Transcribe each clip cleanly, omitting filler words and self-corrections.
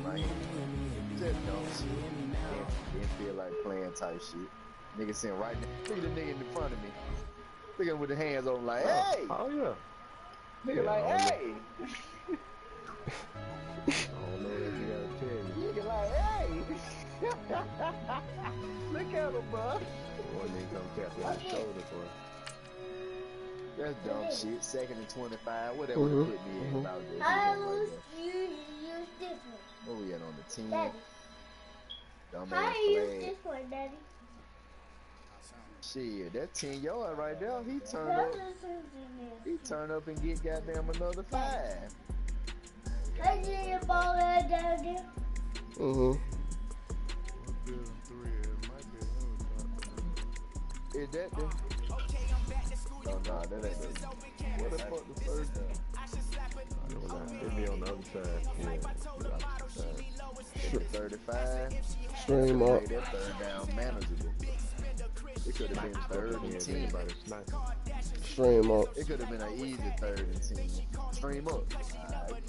my hand. Just dumb shit. Didn't feel like playing type shit. Nigga sitting right there. Look at the nigga in front of me. Look at him with the hands on like, hey! Oh, yeah. Nigga like, hey! I don't know what you gotta tell you. Nigga like, hey! Look at him, bro. Boy, nigga come tap you on the shoulder, boy. That's dumb shit. 2nd and 25. Whatever would put me in about this. How you use this one? Where we at on the 10? Daddy. Dumb How ass do you use flag. this one, Daddy? Shit, that 10 yard right there. He turned up and get goddamn another 5. How do you get the ball right down there? Is that the? Oh, no, that ain't the. What the fuck the first down? It'd be on the other side. Yeah, 35. Stream up. That 3rd down manageable. It could have been 3rd and 10. Stream up. It could have been an easy 3rd and 10. Stream up. Right.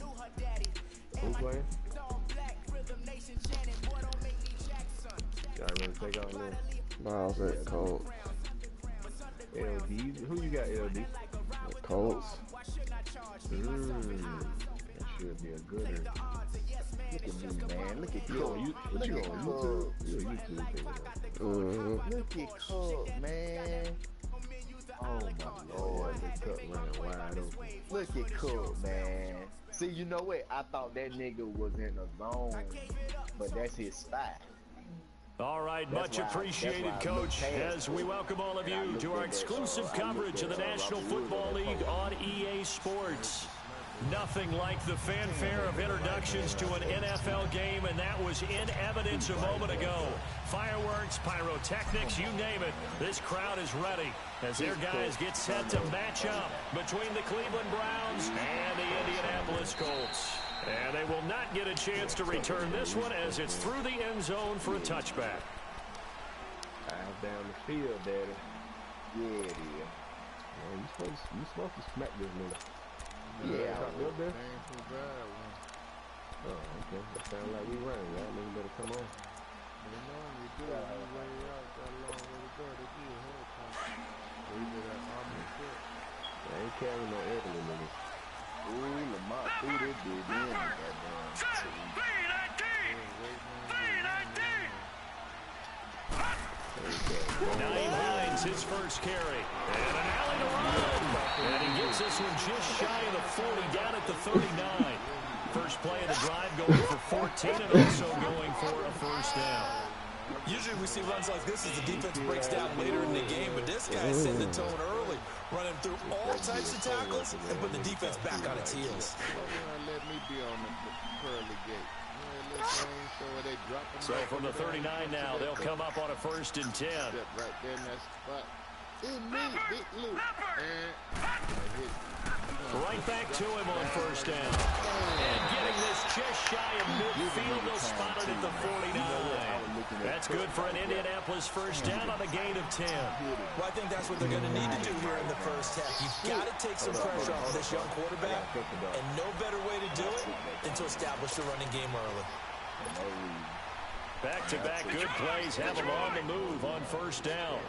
Who playing? Y'all ready to take out there? Miles at Colts. LD? Who you got, LD? Colts. That should be a gooder. Look at me, man. Look at You Cook. on YouTube? You on YouTube? Look at Cook, man. Oh my Lord. The cut running wide open. Look at Cook, man. See, you know what? I thought that nigga was in a zone, but that's his spot. All right, much appreciated, Coach, as we welcome all of you to our exclusive coverage of the National Football League on EA Sports. Nothing like the fanfare of introductions to an NFL game, and that was in evidence a moment ago. Fireworks, pyrotechnics, you name it. This crowd is ready as their guys get set to match up between the Cleveland Browns and the Indianapolis Colts. And they will not get a chance to return this one as it's through the end zone for a touchback. Out down the field, Daddy. Yeah, it is. Man, you supposed to smack this nigga. Yeah. Up there? Oh, okay. That sounds like we running. Y'all niggas better come on. I ain't carrying no elderly niggas. Ooh, Lamar threw this dude in. Naeem Hines, his first carry. And an alley to run. And he gets this one just shy of the 40, down at the 39. First play of the drive going for 14 and also going for a first down. Usually we see runs like this as the defense breaks down later in the game, but this guy is setting the tone early, running through all types of tackles and putting the defense back on its heels. Let me be on the pearly gate. So from the 39 now, they'll come up on a 1st and 10. Right there in that spot. It's me, Big Luke. Right back to him on 1st down. And getting this just shy of midfield, they'll spot it at the 49. That's good for an Indianapolis first down on a gain of 10. Well, I think that's what they're going to need to do here in the first half. You've got to take some pressure off this young quarterback, and no better way to do it than to establish the running game early. Back-to-back good plays have them on the move on 1st down.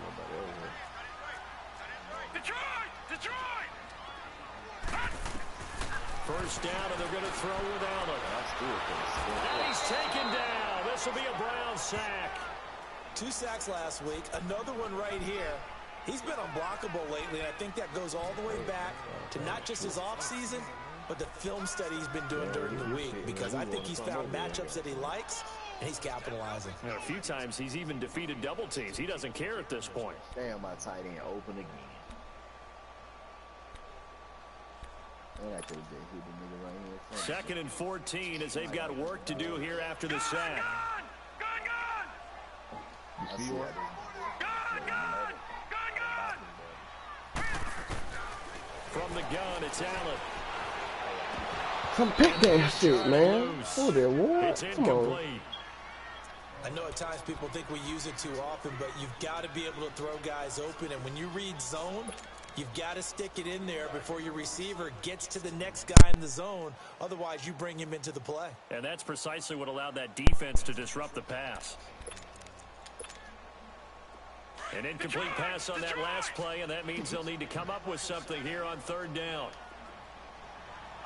Detroit! First down, and they're going to throw with Allen. And he's taken down. This will be a Brown sack. 2 sacks last week, another one right here. He's been unblockable lately, and I think that goes all the way back to not just his offseason, but the film study he's been doing during the week, because I think he's found matchups that he likes, and he's capitalizing. And a few times he's even defeated double teams. He doesn't care at this point. Damn, my tight end open again. And I could have been hit the nigga right here. 2nd and 14 as they've got work to do here after the sack. You see what? From the gun, it's Allen. Come pick that shit, man. Oh, there, what? It's incomplete. I know at times people think we use it too often, but you've got to be able to throw guys open, and when you read zone, You've got to stick it in there before your receiver gets to the next guy in the zone. Otherwise, you bring him into the play. And that's precisely what allowed that defense to disrupt the pass. An incomplete pass on that last play, and that means they'll need to come up with something here on third down.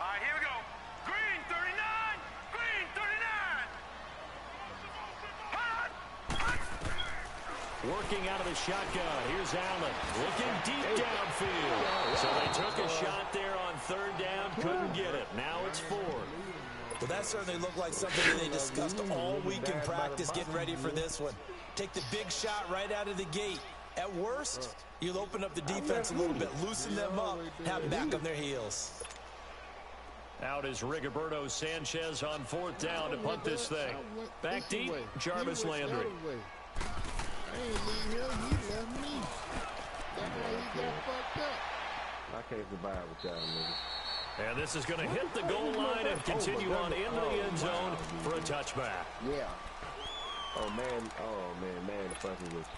All right, here we go. Green 39. Green 39. Working out of the shotgun. Here's Allen. Looking deep downfield. So they took a shot there on third down. Couldn't get it. Now it's 4. Well, that certainly looked like something that they discussed all week in practice getting ready for this one. Take the big shot right out of the gate. At worst, you'll open up the defense a little bit, loosen them up, have them back on their heels. Out is Rigoberto Sanchez on 4th down to punt this thing. Back deep, Jarvis Landry. I ain't leave him, he left me. That's why he got fucked up. I can't survive with y'all niggas. And this is going to hit the goal line and continue on into the end zone for a touchback. Yeah. Oh man, the fucking with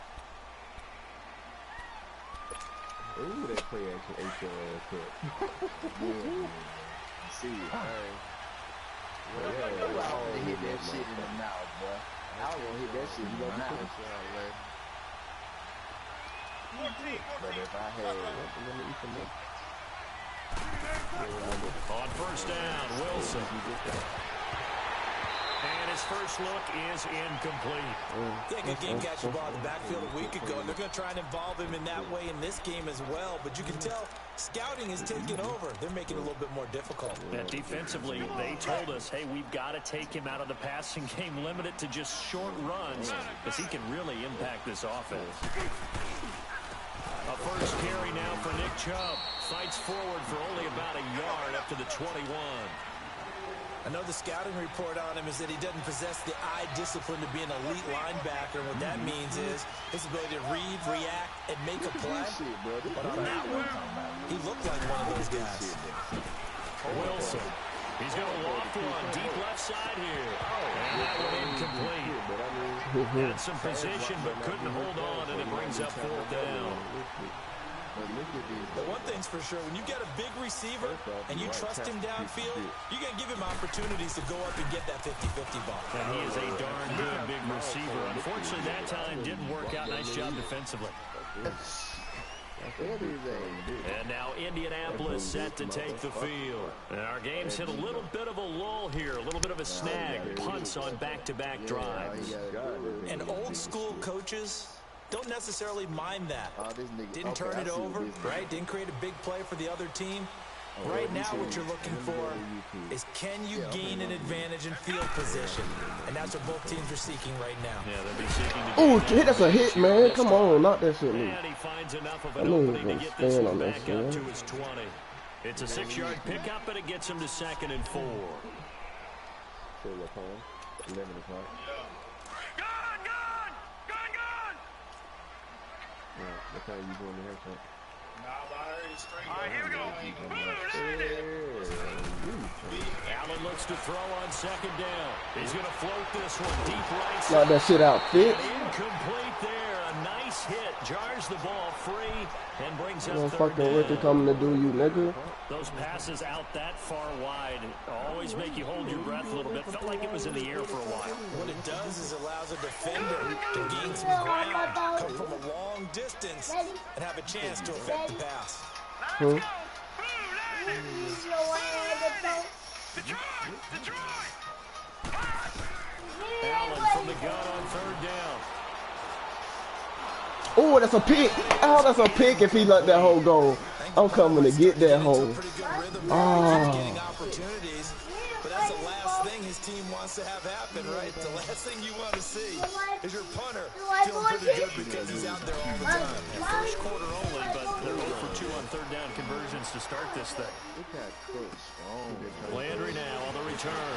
you. Ooh, that play action ate your ass up. Yeah. See it. I was gonna hit that shit in the mouth, boy. I was gonna hit that shit in the mouth. But if I had, let me eat some milk. On 1st down, Wilson. And his first look is incomplete. Yeah, good game catching ball in the backfield a week ago. They're going to try and involve him in that way in this game as well. But you can tell scouting is taking over. They're making it a little bit more difficult. And defensively, they told us, hey, we've got to take him out of the passing game, limit it to just short runs, because he can really impact this offense. A first carry now for Nick Chubb. Fights forward for only about a yard up to the 21. I know the scouting report on him is that he doesn't possess the eye discipline to be an elite linebacker. And what that means is his ability to read, react, and make a play. But on that one, he looked like one of those guys. Wilson. He's going to loft one deep left side here. And that one incomplete. Had some position, but couldn't hold on, and it brings up 4th down. But one thing's for sure, when you get a big receiver and you trust him downfield, you're going to give him opportunities to go up and get that 50-50 ball. And he is a darn good big receiver. Unfortunately, that time didn't work out. Nice job defensively. And now Indianapolis set to take the field. And our game's hit a little bit of a lull here, a little bit of a snag. Punts on back-to-back drives. And old-school coaches don't necessarily mind that. Didn't turn it over, right? Didn't create a big play for the other team. Right now, what you're looking for is can you gain an advantage in field position? And that's what both teams are seeking right now. Yeah, they'll be seeking to Oh, that's a hit, man. Come on, knock that shit loose. And he finds enough of an opening to get this one back up to his 20. It's a 6-yard pickup, but it gets him to 2nd and 4. 11 o'clock. What time you going to haircut? All right, here we go. Allen looks to throw on 2nd down. He's going to float this one deep right side. Knock that shit out, fit. Incomplete there. A nice hit. Jars the ball free and brings up 3rd fucking down. Ricky coming to do you, nigga. Those passes out that far wide always make you hold your breath a little bit. Felt like it was in the air for a while. What it does is allows a defender to gain some ground, come from a long distance, and have a chance to affect the pass. Hmm? Allen from the gun on 3rd down. Oh, that's a pick. Oh, that's a pick if he let that hole go. I'm coming to get that hole. Getting opportunities, but that's the last thing his team wants to have happen, right? The last thing you want to see is your punter feeling pretty good because he's out there all the time. First quarter only, but they're 0 for 2 on 3rd down conversions to start this thing. Landry now on the return.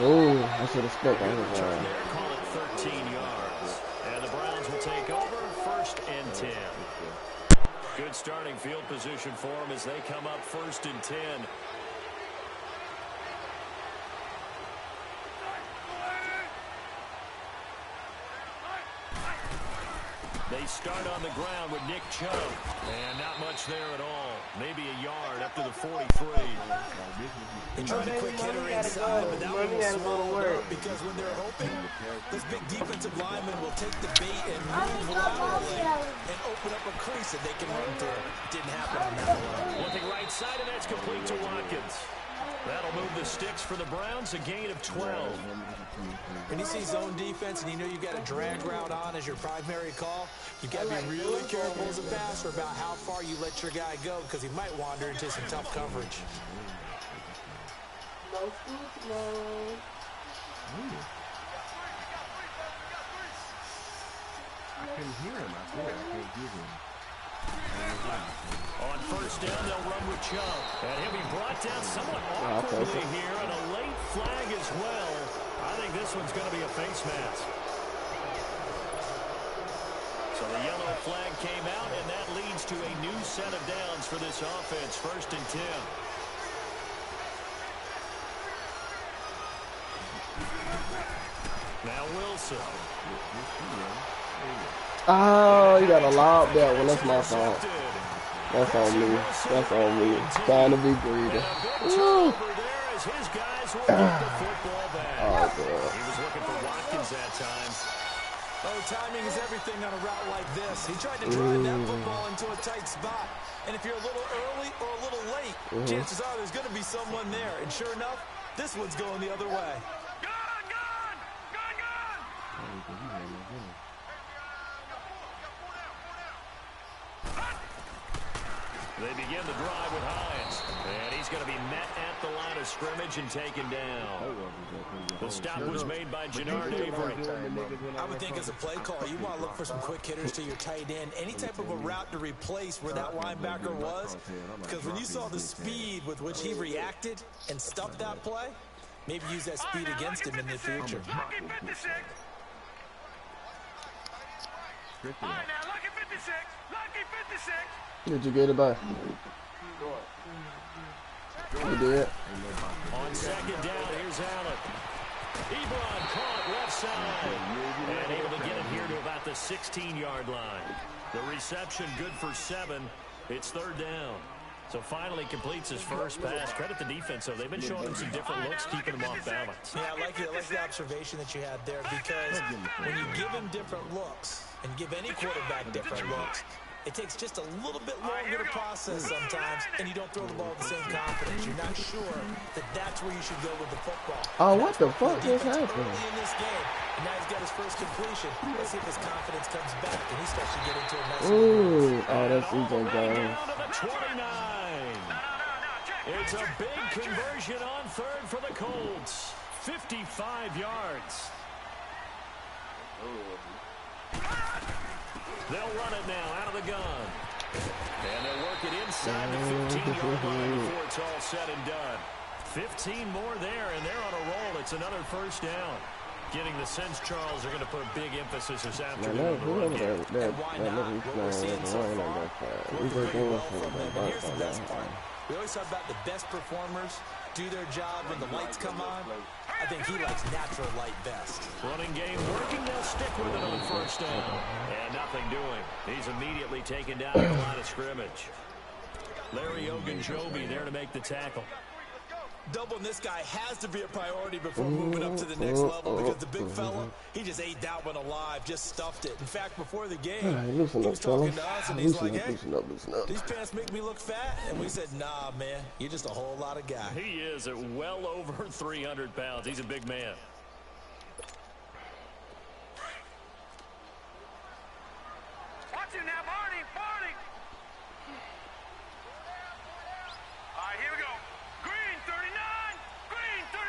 Oh, I should have spent that Return one. there, call it 13 yards. And the Browns will take over 1st and 10. Good starting field position for them as they come up 1st and 10. They start on the ground with Nick Chubb. And not much there at all. Maybe a yard up to the 43. They tried a quick hitter inside, but that one was swallowed up because when they're open, those big defensive linemen will take the bait and move laterally and open up a crease that they can run through. Didn't happen on that one. Looking right side, and that's complete to Watkins. That'll move the sticks for the Browns, a gain of 12. When you see zone defense and you know you've got a drag route on as your primary call, you've got to be really careful as a passer about how far you let your guy go because he might wander into some tough coverage. No food, no. I couldn't hear him. I swear I can't hear him. On first down, they'll run with Chubb. And he'll be brought down somewhat awkwardly here, and a late flag as well. I think this one's going to be a face mask. So the yellow flag came out, and that leads to a new set of downs for this offense. 1st and 10. Now Wilson. Oh, you got a lob that one. That's my fault. That's on me. That's on me. Trying to be greedy. Woo. Oh, God. He was looking for Watkins that time. Oh, timing is everything on a route like this. He tried to drive that football into a tight spot. And if you're a little early or a little late, chances are there's going to be someone there. And sure enough, this one's going the other way. They begin the drive with Hines. And he's going to be met at the line of scrimmage and taken down. The stop was made by Jannard Avery. I would think as a play call, you want to look for some quick hitters to your tight end. Any type of a route to replace where that linebacker was. Because when you saw the speed with which he reacted and stuffed that play, maybe use that speed against him in the future. Lucky 56. All right, now, lucky 56. Lucky 56. Did you get it by? You did. On second down, here's Allen. Ebron caught left side. And able to get it here to about the 16-yard line. The reception good for 7. It's 3rd down. So finally completes his first pass. Credit the defense, though. They've been showing him some different looks, keeping him off balance. Yeah, I like the observation that you had there because when you give him different looks and give any quarterback different looks, it takes just a little bit longer to process sometimes, and you don't throw the ball with the same confidence. You're not sure that that's where you should go with the football. Oh, what the fuck just happened? Early in this game, and now he's got his first completion. Let's see if his confidence comes back, and he starts to get into a nice. Ooh, oh, that's CJ Jones. Down to the 29. It's a big conversion on 3rd for the Colts. 55 yards. They'll run it now out of the gun. And they'll work it inside the 15-yard line before it's all said and done. 15 more there, and they're on a roll. It's another first down. Getting the sense, Charles, are going to put a big emphasis this afternoon on the run game. And why not? What we're seeing so far, working very well from them. And here's the best part. We always talk about the best performers do their job when the lights come on. I think he likes natural light best. Running game working. They'll stick with it on 1st down. And nothing doing. He's immediately taken down at the line of scrimmage. Larry Ogunjobi there to make the tackle. Doubling this guy has to be a priority before moving up to the next level because the big fella, he just ate that one alive, just stuffed it. In fact, before the game, he was talking to us, and he's like, hey, these pants make me look fat? And we said, nah, man, you're just a whole lot of guy. He is at well over 300 pounds. He's a big man. Watch him now, Barney. Barney. All right, here we go. Green 39. Green 39.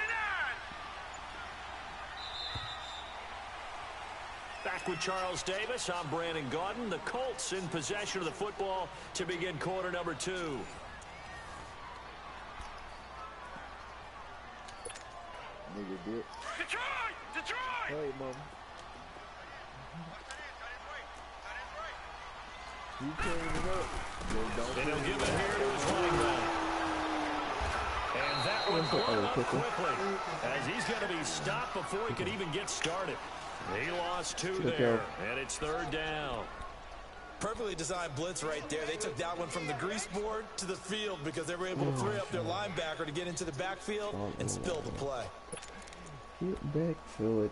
Back with Charles Davis. I'm Brandon Gaudin. The Colts in possession of the football to begin quarter number 2. Nigga did. Detroit! Detroit! Hey, mama. He came it up. And he'll give it here to his running back. And that one brought up quickly, as he's going to be stopped before he could even get started. He lost 2 there, and it's 3rd down. Perfectly designed blitz right there. They took that one from the grease board to the field because they were able to free up their linebacker to get into the backfield and spill the play. Get back to it.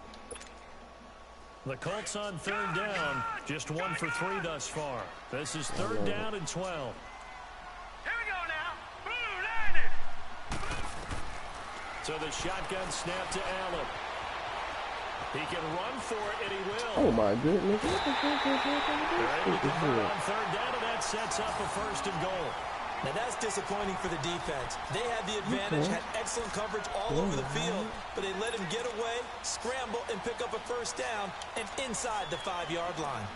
The Colts on third down, just 1 for 3 thus far. This is third down and 12. Here we go now. Blue 90. So the shotgun snap to Allen. He can run for it, and he will. Oh my goodness. They're able to convert on third down, and that sets up a first and goal. Now that's disappointing for the defense. They had the advantage, had excellent coverage all over the field, but they let him get away, scramble, and pick up a first down, and inside the 5-yard line.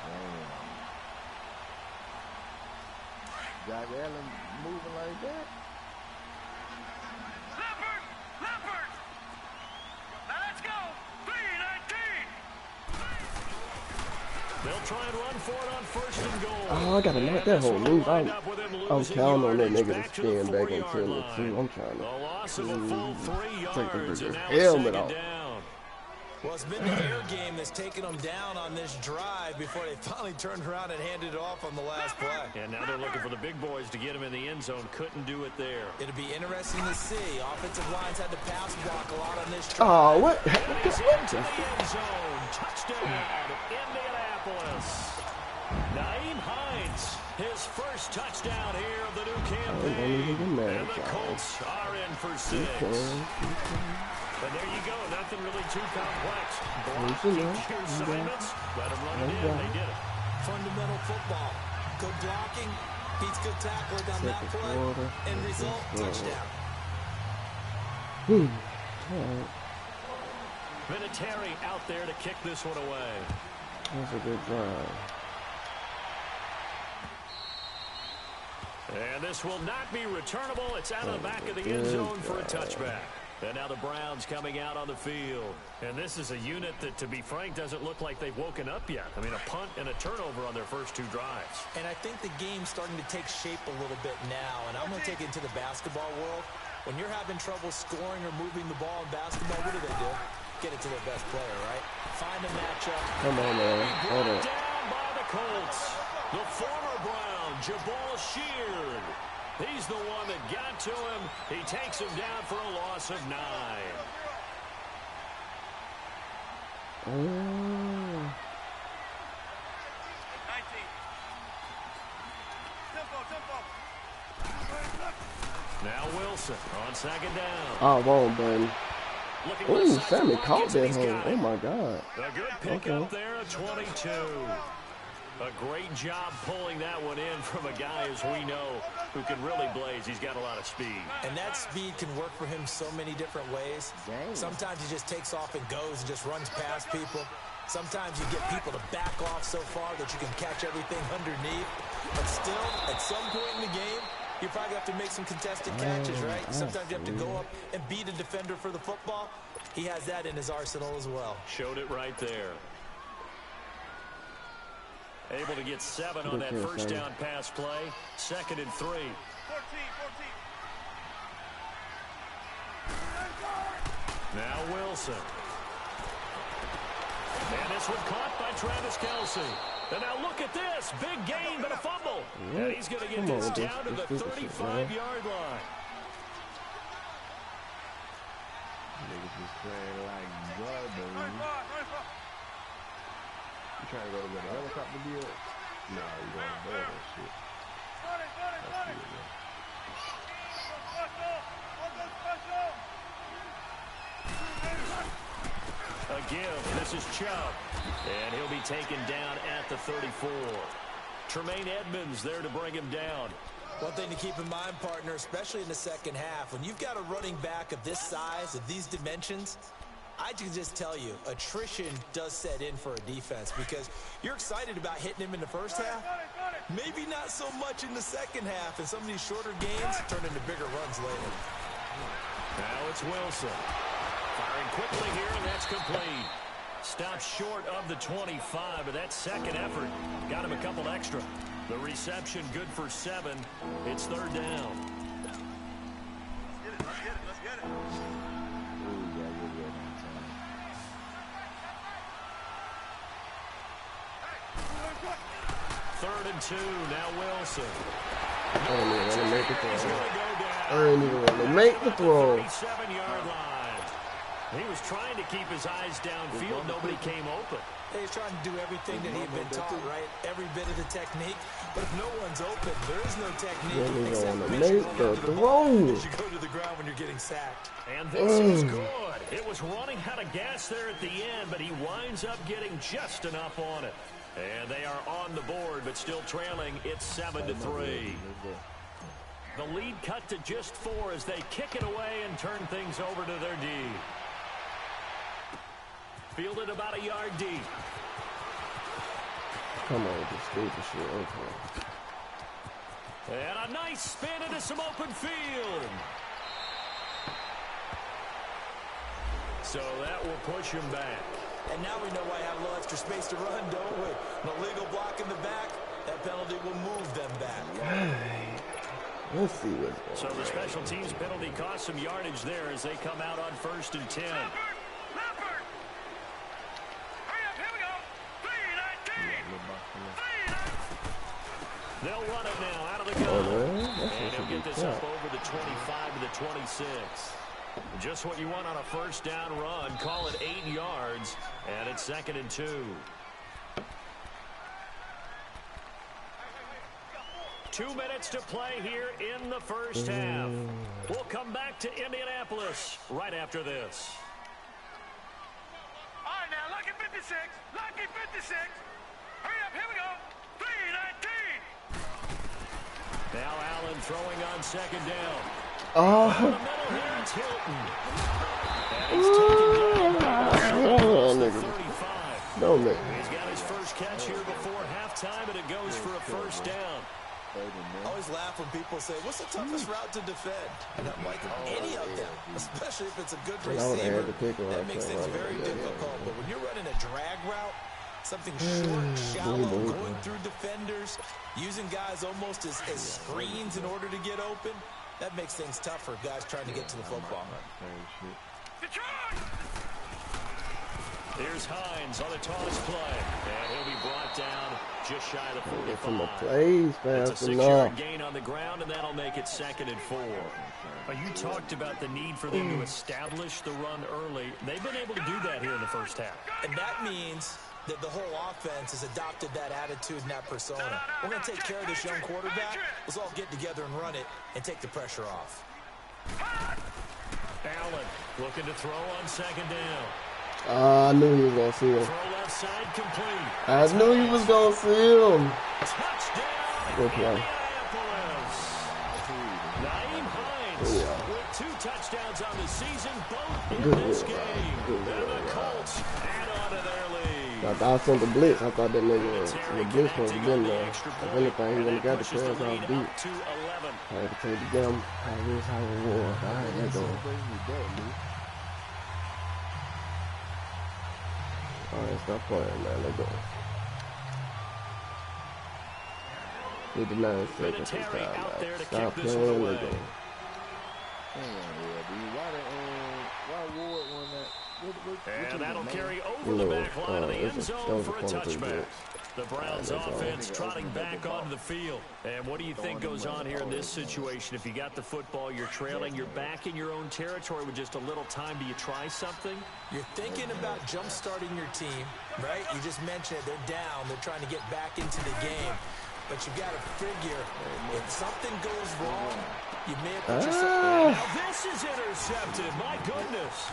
Josh Allen moving like that. Leopard. Now let's go. 319. They'll try and run for it on first and goal. Oh, I gotta knock that whole move. I'm counting on that nigga to spin back on 10 and 2. I'm trying to take the bigger helmet off. Well, it's been the air game that's taken them down on this drive before they finally turned around and handed it off on the last play. And now they're looking for the big boys to get him in the end zone. Couldn't do it there. It'll be interesting to see. Offensive lines had to pass block a lot on this drive. Oh, what? He's into the end zone. Touchdown, Indianapolis. Naeem Hines, his first touchdown here of the new campaign. And the Colts are in for 6. And there you go. Nothing really too complex. Blocking assignments. Let them run it in. They did it. Fundamental football. Good blocking. Beats good tackling on that play. End result, touchdown. Vinatieri out there to kick this one away. That's a good drive. And this will not be returnable. It's out of the back of the end zone for a touchback. And now the Browns coming out on the field. And this is a unit that, to be frank, doesn't look like they've woken up yet. I mean, a punt and a turnover on their first 2 drives. And I think the game's starting to take shape a little bit now. And I'm going to take it to the basketball world. When you're having trouble scoring or moving the ball in basketball, what do? Get it to their best player, right? Find a matchup. Come on, man. Hold on. Down by the Colts. The former Brown, Jabal Sheard. He's the one that got to him. He takes him down for a loss of 9. Now Wilson on second down. Oh, wrong button. Ooh, Sammy caught that home. Oh my God. A good pick up there at 22. A great job pulling that one in from a guy, as we know, who can really blaze. He's got a lot of speed. And that speed can work for him so many different ways. Sometimes he just takes off and goes and just runs past people. Sometimes you get people to back off so far that you can catch everything underneath. But still, at some point in the game, you probably have to make some contested catches, right? Sometimes you have to go up and beat a defender for the football. He has that in his arsenal as well. Showed it right there. Able to get 7 on that first down pass play. 2nd and 3. 14. Now Wilson. And this one caught by Travis Kelce. And now look at this. Big gain, but a fumble. And he's going to get this down to the 35-yard line. Niggas just playing like garbage. You trying to go to where the helicopter be at? Nah, you going to build that shit. That's good, man. A give. This is Chubb. And he'll be taken down at the 34. Tremaine Edmonds there to bring him down. One thing to keep in mind, partner, especially in the second half, when you've got a running back of this size, of these dimensions, I can just tell you, attrition does set in for a defense because you're excited about hitting him in the first half. Maybe not so much in the second half, and some of these shorter games turn into bigger runs later. Now it's Wilson. Firing quickly here, and that's complete. Stopped short of the 25, but that second effort got him a couple extra. The reception good for 7. It's third down. Let's get it. 3rd and 2. Now Wilson. I don't even want to make the throw. I don't even want to make the throw. 37-yard line. He was trying to keep his eyes downfield. Nobody came open. He's trying to do everything that he had been taught, right? Every bit of the technique. But if no one's open, there is no technique. Except to make the throw. You should go to the ground when you're getting sacked. And this is good. It was running out of gas there at the end, but he winds up getting just enough on it. And they are on the board, but still trailing. It's 7-3. The lead cut to just 4 as they kick it away and turn things over to their D. Fielded about a yard deep. Come on with this stupid shit. Okay. And a nice spin into some open field. So that will push him back. And now we know why I have a little extra space to run, don't we? An illegal block in the back. That penalty will move them back. Let's see what's going on. So the special teams penalty cost some yardage there as they come out on 1st and 10. They'll run it now out of the gun. And he'll get this up over the 25 to the 26. Just what you want on a 1st down run. Call it 8 yards. And it's 2nd and 2. 2 minutes to play here in the 1st half. We'll come back to Indianapolis right after this. All right, now, lucky 56. Lucky 56. Hurry up, here we go. 3-19. Now Allen throwing on 2nd down. Oh. In the middle here, it's Hilton. And he's taken down by 35. No, man. He's got his first catch here before halftime, and it goes for a 1st down. I always laugh when people say, what's the toughest route to defend? And I'm like, any of them, especially if it's a good receiver. That makes things very difficult. But when you're running a drag route, something short, shallow, going through defenders, using guys almost as screens in order to get open, that makes things tough for guys trying to get to the football. Here's Hines on the toss play, and he'll be brought down just shy of the 45. It's a 6-yard gain on the ground, and that'll make it 2nd and 4. You talked about the need for them to establish the run early. They've been able to do that here in the 1st half. And that means that the whole offense has adopted that attitude and that persona. We're going to take care of this young quarterback. Let's all get together and run it and take the pressure off. Allen looking to throw on 2nd down. I knew he was going to see him. Throw left side complete. I knew he was going to see him. Touchdown. Good play. Naeem Hines with 2 touchdowns on the season, both in this game. And the Colts add on to their lead. I thought I sent the blitz. I thought that nigga was the blitz supposed to be in there. If anything, he wouldn't have got the pass off deep. I had to take the game. How it is, how it was. All right, let's go. All right, stop playing, man. Let's go. 59 seconds of time, man. Stop playing, let's go. And that'll carry over the back line of the end zone for a touchback. The Browns offense trotting back onto the field. And what do you think goes on here in this situation? If you got the football, you're trailing, you're back in your own territory with just a little time. Do you try something? You're thinking about jump-starting your team, right? You just mentioned it. They're down. They're trying to get back into the game. But you got to figure, if something goes wrong, you may have put yourself... Now this is intercepted. My goodness.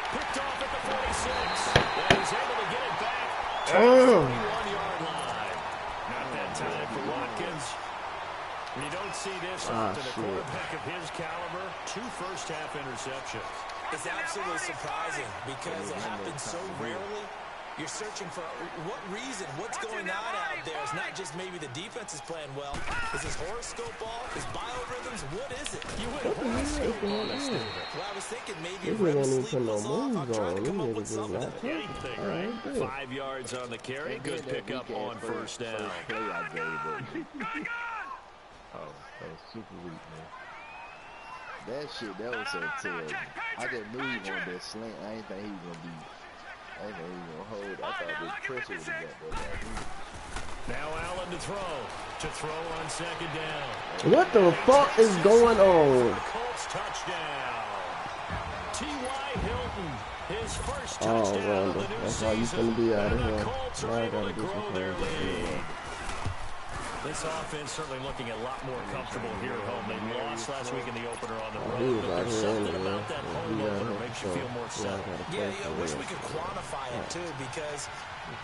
Picked off at the 46. And he's able to get it back to the 41-yard line. Not that time for Watkins. You don't see this often. A quarterback of his caliber, 2 first-half interceptions. It's absolutely surprising because it happens so rarely. You're searching for what reason, what's going on out there. It's not just maybe the defense is playing well. Is his horoscope off? Is biorhythms? What is it? You went horoscope on us, David. Well, I was thinking maybe REM sleep was off. I'm trying to come up with something. Anything, right? 5 yards on the carry. Good pickup on 1st down. Oh, that was super weak, man. That shit, that was so terrible. I just knew he wanted that slant. I didn't think he was going to be... I didn't know he was going to hold. I thought this pressure would have got that. Now Allen to throw on second down. What the fuck is going on? Colts touchdown. T.Y. Hilton, his first Oh, touchdown of the Randall, new that's how you season. gonna be out of And the here. Colts Now are I able gotta to do some grow their things. lead. This offense certainly looking a lot more comfortable here at home. They lost last week in the opener on the He road, was but out there's here something anyway. about that home He got opener hurt, makes you so feel more he settled. gotta Yeah, play I for wish real. we could quantify it too, because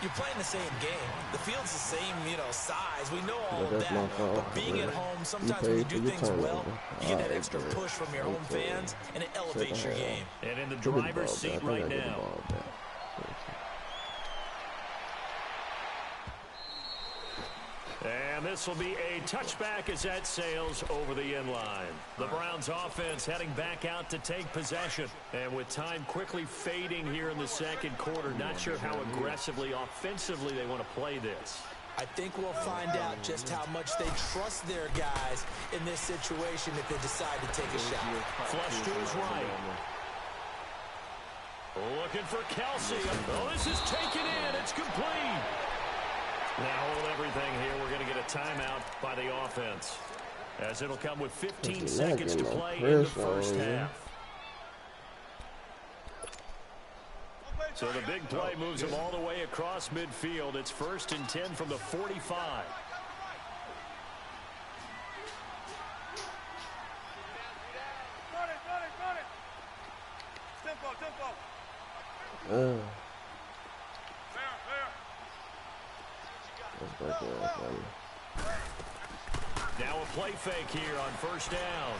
you're playing the same game. The field's the same, size. We know all But of that's my that. fault. But being at home, You sometimes paid when you for do your things well, turnover. you get that Alright, extra good. push from your home Okay. fans, and it elevates your game. And in the Give me the driver's ball seat back. I right gotta get the now. ball back. And this will be a touchback as that sails over the end line. The Browns offense heading back out to take possession. And with time quickly fading here in the second quarter, not sure how aggressively, offensively they want to play this. I think we'll find out just how much they trust their guys in this situation if they decide to take a shot. Flush to his right. Looking for Kelsey. Oh, this is taken in. It's complete. Now hold everything here. We're going to get a timeout by the offense, as it'll come with 15 seconds to play in the first half. So the big play moves them all the way across midfield. It's 1st and 10 from the 45. Now a play fake here on 1st down.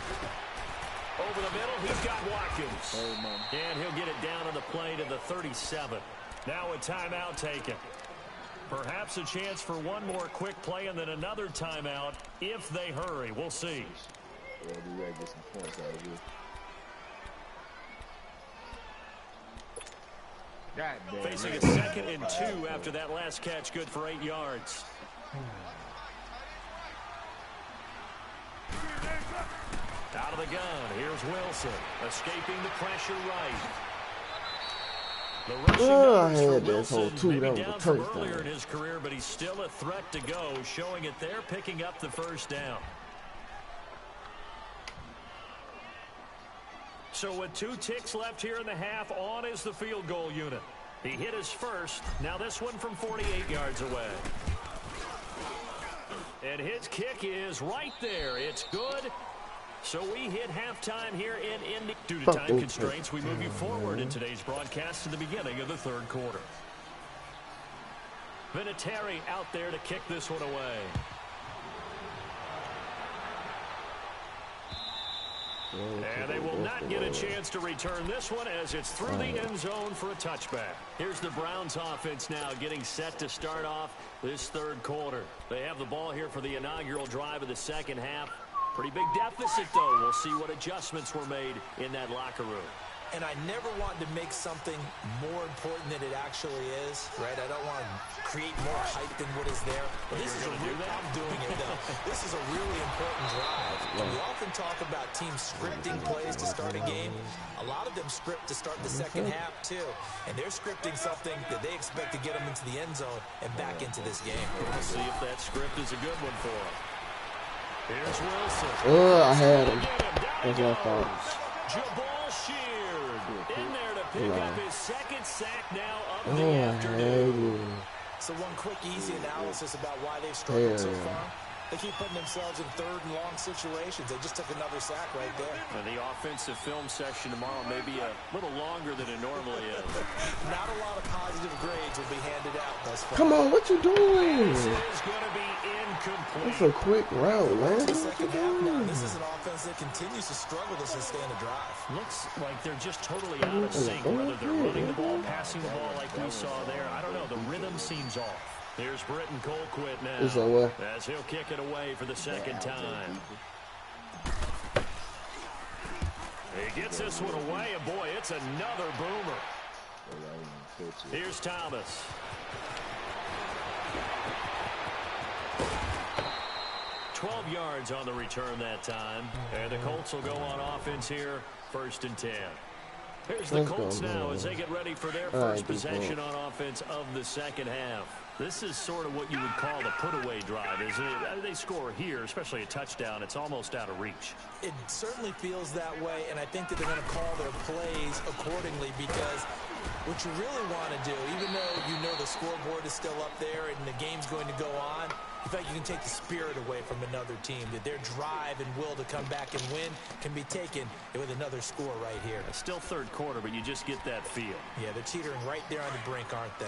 Over the middle, he's got Watkins. And he'll get it down on the play to the 37. Now a timeout taken. Perhaps a chance for one more quick play and then another timeout if they hurry. We'll see. Yeah, we gotta get some points out of here. God damn. Facing a 2nd and 2 after that last catch, good for 8 yards. Out of the gun, here's Wilson, escaping the pressure right. The rushing numbers for Wilson, maybe down from earlier in his career, but he's still a threat to go, showing it there, picking up the 1st down. So with 2 ticks left here in the half, on is the field goal unit. He hit his first, now this one from 48 yards away. And his kick is right there. It's good. So we hit halftime here in Indy. Due to time constraints, we move you forward in today's broadcast to the beginning of the 3rd quarter. Vinatieri out there to kick this one away. And they will not get a chance to return this one as it's through the end zone for a touchback. Here's the Browns offense now getting set to start off this 3rd quarter. They have the ball here for the inaugural drive of the 2nd half. Pretty big deficit, though. We'll see what adjustments were made in that locker room. And I never want to make something more important than it actually is, right? I don't want to create more hype than what is there. But this is I'm doing it, though. This is a really important drive. And we often talk about teams scripting plays to start a game. A lot of them script to start the 2nd half, too. And they're scripting something that they expect to get them into the end zone and back into this game. We'll see if that script is a good one for them. Here's Wilson. I had him. That's my fault. Jabal Sheard in there to pick up his 2nd sack now of the afternoon. So one quick, easy analysis about why they've struggled so far. They keep putting themselves in 3rd and long situations. They just took another sack right there. And the offensive film session tomorrow may be a little longer than it normally is. Not a lot of positive grades will be handed out thus far. Come on, what you doing? This is going to be incomplete. That's a quick route, man. The 2nd half now. This is an offense that continues to struggle to sustain a drive. Looks like they're just totally out of sync. Whether they're running the ball, passing the ball like we saw there, I don't know. The rhythm seems off. Here's Britton Colquitt now as he'll kick it away for the 2nd time. He gets this one away, and boy, it's another boomer. Here's Thomas. $12 yards on the return that time. And the Colts will go on offense here, 1st and 10. Here's the Colts now as they get ready for their first possession on offense of the 2nd half. This is sort of what you would call the put-away drive. They score here, especially a touchdown. It's almost out of reach. It certainly feels that way, and I think that they're going to call their plays accordingly because what you really want to do, even though you know the scoreboard is still up there and the game's going to go on, in fact, you can take the spirit away from another team, that their drive and will to come back and win can be taken with another score right here. It's still third quarter, but you just get that feel. Yeah, they're teetering right there on the brink, aren't they?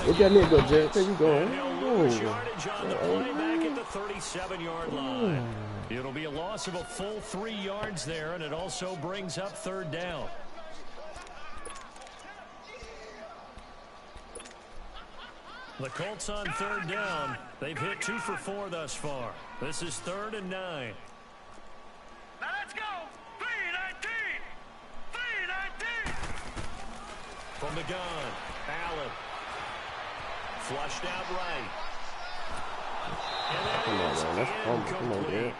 Look at me, go, Jack. Where you going? Yardage on the play back at the 37-yard line. It'll be a loss of a full 3 yards there, and it also brings up third down. The Colts on third down. They've hit 2 for 4 thus far. This is 3rd and 9. Now let's go. 3-19. 3-19. From the gun, Allen. Flushed out right. Come on, man. That's fumble. Come on, man.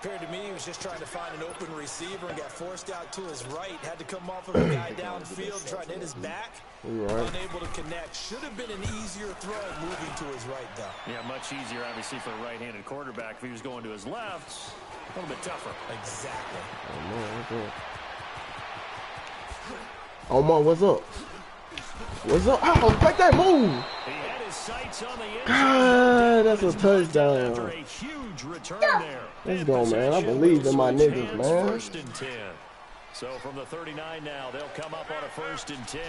Appeared to me he was just trying to find an open receiver and got forced out to his right. Had to come off of a guy downfield, trying to hit his back. Unable to connect. Should have been an easier throw moving to his right, though. Yeah, much easier, obviously, for a right-handed quarterback. If he was going to his left, a little bit tougher. Exactly. Omar, what's up? What's up? Oh, make that move. He had his sights on the end. God, that's a touchdown. After a huge return there. Let's go, man. I believe in my niggas, man. 1st and 10. So from the 39 now, they'll come up on a 1st and 10.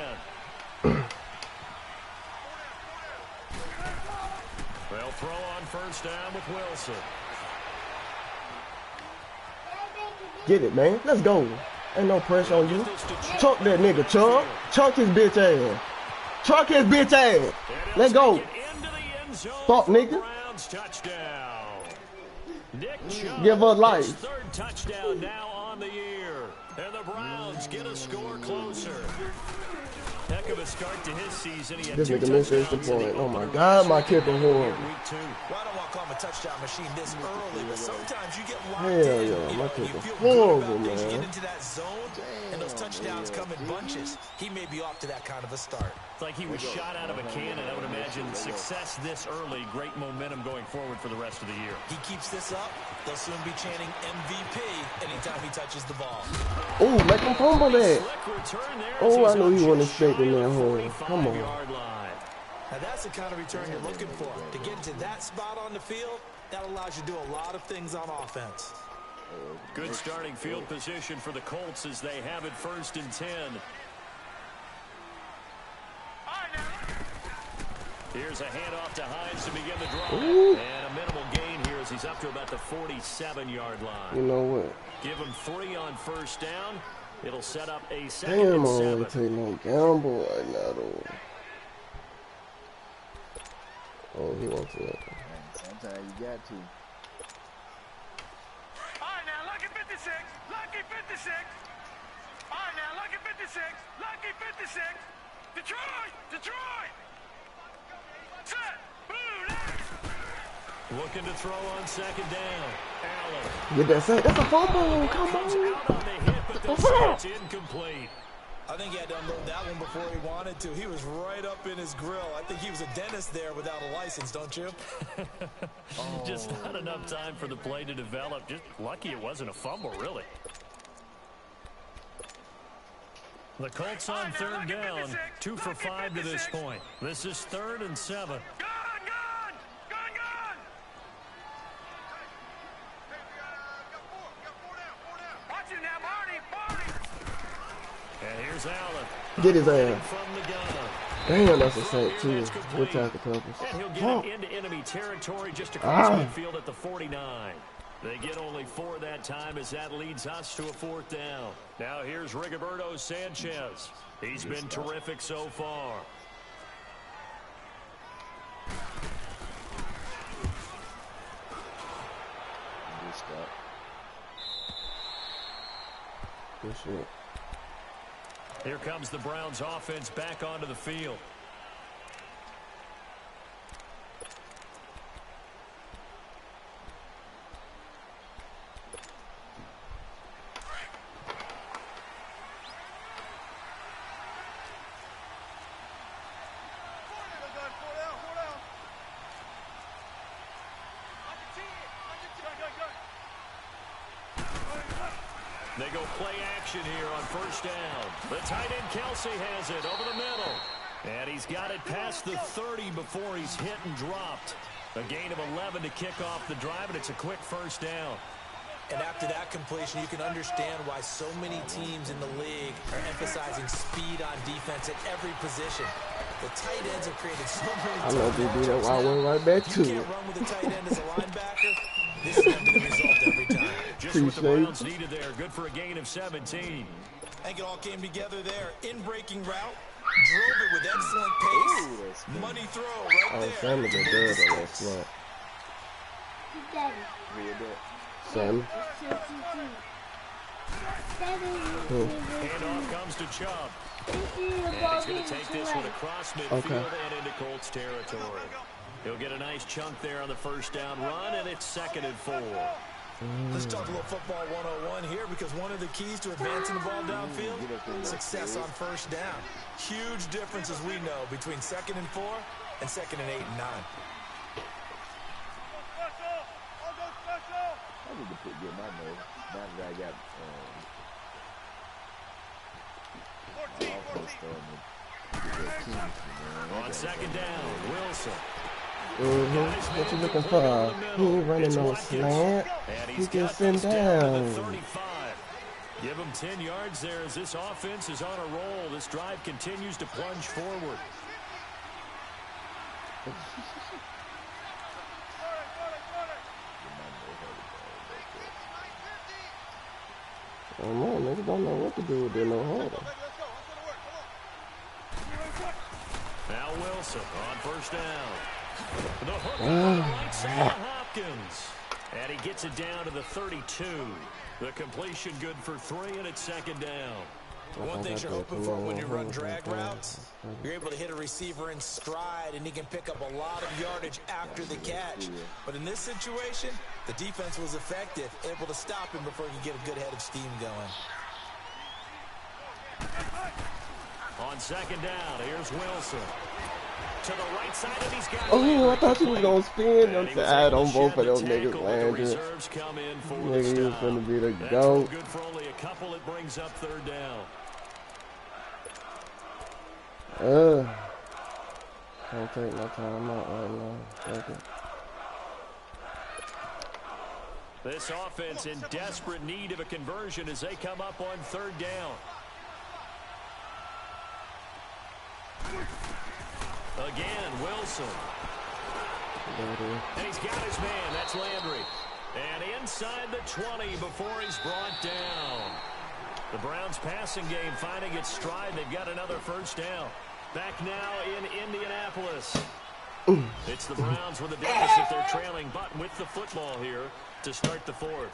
They'll throw on 1st down with Wilson. Get it, man. Let's go. Ain't no pressure on you. Chuck that nigga, Chuck. Chuck his bitch ass. Chuck his bitch ass. Let's go. Fuck, nigga. Give her life. 3rd touchdown now on the year. And the Browns get a score closer. Heck of a start to his season. He had This 2 nigga missed the touchdowns. point. Oh my God, my kicker horrible. Well, I don't want to call him a touchdown machine this early, but sometimes you get locked Hell in. yeah, my You kicker feel horrible, good about things. You man. get into that zone, and those touchdowns come in bunches. He may be off to that kind of a start. It's like he was shot out of a cannon. I would imagine success this early, great momentum going forward for the rest of the year. He keeps this up, they'll soon be chanting MVP anytime he touches the ball. Oh, make him fumble that. Slick return there. Oh, I know he wasn't expecting that hole. Come on. Now that's the kind of return you're looking for. To get into that spot on the field, that allows you to do a lot of things on offense. Good starting field position for the Colts as they have it 1st and 10. Here's a handoff to Hines to begin the drive. Ooh. And a minimal gain here as he's up to about the 47-yard line. You know what? Give him 3 on 1st down. It'll set up a 2nd Damn, I and don't 7. want to take no gamble right now, though. Oh, he wants it. Sometimes you got to. All right, now, lucky 56. Lucky 56. All right, now, lucky 56. Lucky 56. Detroit. Detroit. Set. Blue. Looking to throw on 2nd down. Allen. Get that sack. That's a fumble. Come Comes on. out on the hit, but the it's incomplete. I think he had to unload that one before he wanted to. He was right up in his grill. I think he was a dentist there without a license, don't you? Just not enough time for the play to develop. Just lucky it wasn't a fumble, really. The Colts on 3rd down. 2 for 5 to this point. This is 3rd and 7. Gun. Watch it now, Barney. And here's Allen. Get his ass. From the gun. Damn, that's a sack, too. Good tackle coverage. And he'll get Oh. it into enemy territory just across midfield at the 49. They get only 4 that time as that leads us to a 4th down. Now here's Rigoberto Sanchez. He's been terrific so far. Good shit. Here comes the Browns offense back onto the field. They go play action here on first down. The tight end Kelsey has it over the middle. And he's got it past the 30 before he's hit and dropped. A gain of 11 to kick off the drive, and it's a quick first down. And after that completion, you can understand why so many teams in the league are emphasizing speed on defense at every position. The tight ends have created so many I know they do that while I went right back to it. You can't run with a tight end as a linebacker. This is going to be the result every time. Just what the Browns needed there. Good for a gain of 17. I think it all came together there. In-breaking route. Drove it with excellent pace. Money throw right there. Sam is a good on that slot. Sam. And off comes to Chubb. And he's going to take this one across midfield and into Colts territory. He'll get a nice chunk there on the first down run, and it's 2nd and 4. Let's talk a little football 101 here, because one of the keys to advancing the ball downfield, success on first down. Huge difference, as we know, between 2nd and 4 and 2nd and 8 and 9. I need to get my nose. Now that I got on 2nd down, Wilson. What you looking for? He ain't running no slant. He can sit down. Give him 10 yards there as this offense is on a roll. This drive continues to plunge forward. Oh no, niggas don't know what to do with their no holder. Now Wilson on first down. The hook on the right side of Hopkins. And he gets it down to the 32. The completion good for 3, and it's 2nd down. One thing you're hoping for when you run drag routes, you're able to hit a receiver in stride, and he can pick up a lot of yardage after the catch. But in this situation, the defense was effective, able to stop him before he could get a good head of steam going. On 2nd down, here's Wilson. To the right side, and he's got oh, I thought he was going to spin them side on both of those niggas landed. Nigga, he was going to be the GOAT. Good for only a couple. It brings up 3rd down. Can't take my time out right now. Thank you. This offense in desperate need of a conversion as they come up on 3rd down. Again, Wilson. And he's got his man. That's Landry. And inside the 20 before he's brought down. The Browns passing game finding its stride. They've got another first down. Back now in Indianapolis. It's the Browns with a deficit. They're trailing, but with the football here to start the 4th.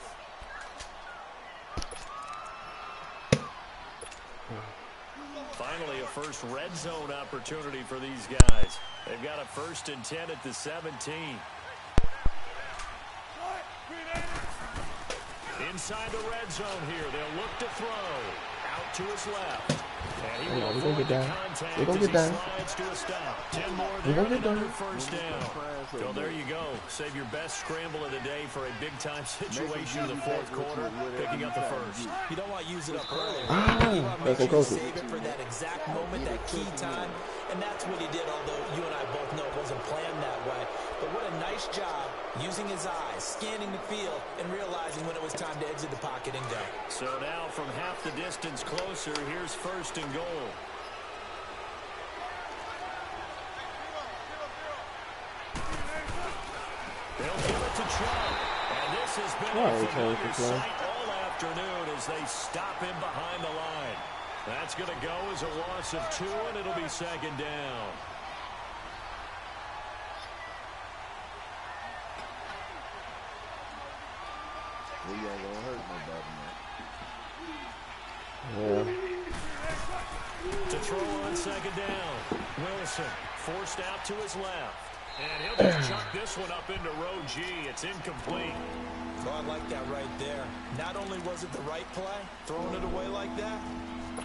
Finally, a first red zone opportunity for these guys. They've got a 1st and 10 at the 17. Inside the red zone here. They'll look to throw. Out to his left. And he will avoid the contact as he slides to a stop. 10 more there and another first down. So there you go. Save your best scramble of the day for a big-time situation in the 4th quarter, picking up the first. You don't want to use it up early. You want to make sure you save it for that exact moment, that key time. And that's what he did, although you and I both know it wasn't planned that way. But what a nice job using his eyes, scanning the field, and realizing when it was time to exit the pocket and go. So now from half the distance closer, here's 1st and goal. They'll give it to Chubb. And this has been a familiar sight all afternoon as they stop him behind the line. That's going to go as a loss of 2, and it'll be 2nd down. We ain't gonna hurt nobody, man. Yeah. To throw on 2nd down. Wilson forced out to his left. And he'll just chuck this one up into row G. It's incomplete. Oh, I like that right there. Not only was it the right play, throwing it away like that,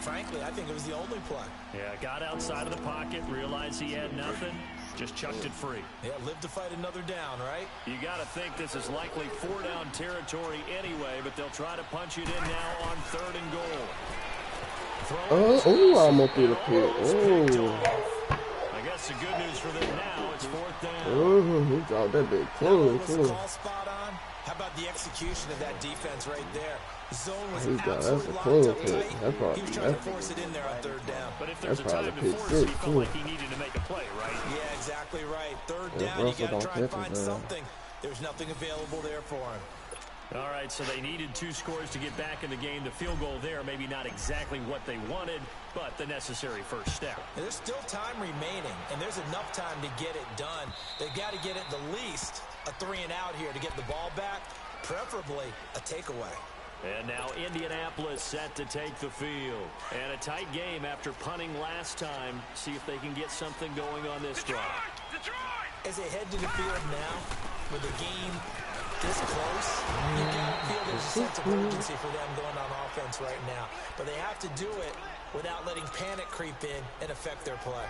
frankly, I think it was the only play. Yeah, got outside of the pocket, realized he had nothing, Just chucked it free. Yeah, live to fight another down, right? You got to think this is likely 4-down territory anyway, but they'll try to punch it in now on 3rd and goal. Oh, I'm up through the pit. Oh. I guess the good news for them now, it's 4th down. He dropped that big clean, too. Spot on. How about the execution of that defense right there? The zone was That's a absolutely clean locked up pit. tight. That's probably, He was trying to force it in there on 3rd down. But if there's a probably time to pit force 6, it, he felt like he needed to make a play, right? Yeah, exactly right. 3rd Yeah, down, you Russell got to don't try and catch find it, man. something. There's nothing available there for him. All right, so they needed 2 scores to get back in the game. The field goal there, maybe not exactly what they wanted, but the necessary first step. There's still time remaining, and there's enough time to get it done. They've got to get at the least a 3-and-out here to get the ball back, preferably a takeaway. And now Indianapolis set to take the field. And a tight game after punting last time. See if they can get something going on this drive. As they head to the field now, with the game this close, you gotta feel there's a sense of urgency for them going on offense right now. But they have to do it without letting panic creep in and affect their play.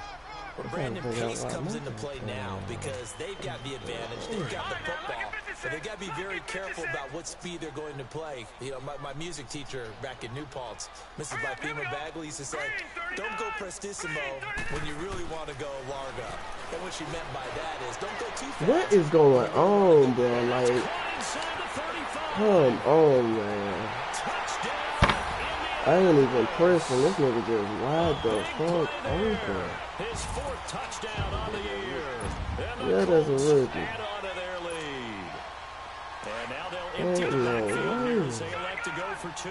Well, Brandon, pace comes into play now because they've got the advantage. They've got the football. But they've got to be very careful about what speed they're going to play. You know, my music teacher back in New Paltz, Mrs. Bipema Bagley, used to say, don't go prestissimo when you really want to go largo. And what she meant by that is don't go too fast. What is going on, bro? Like, come on, man. I ain't even pressing. This nigga just wide the fuck open. His 4th touchdown on the year. Yeah, that's a rookie. Add on to their lead. And now they'll empty the backfield here as they elect to go for 2.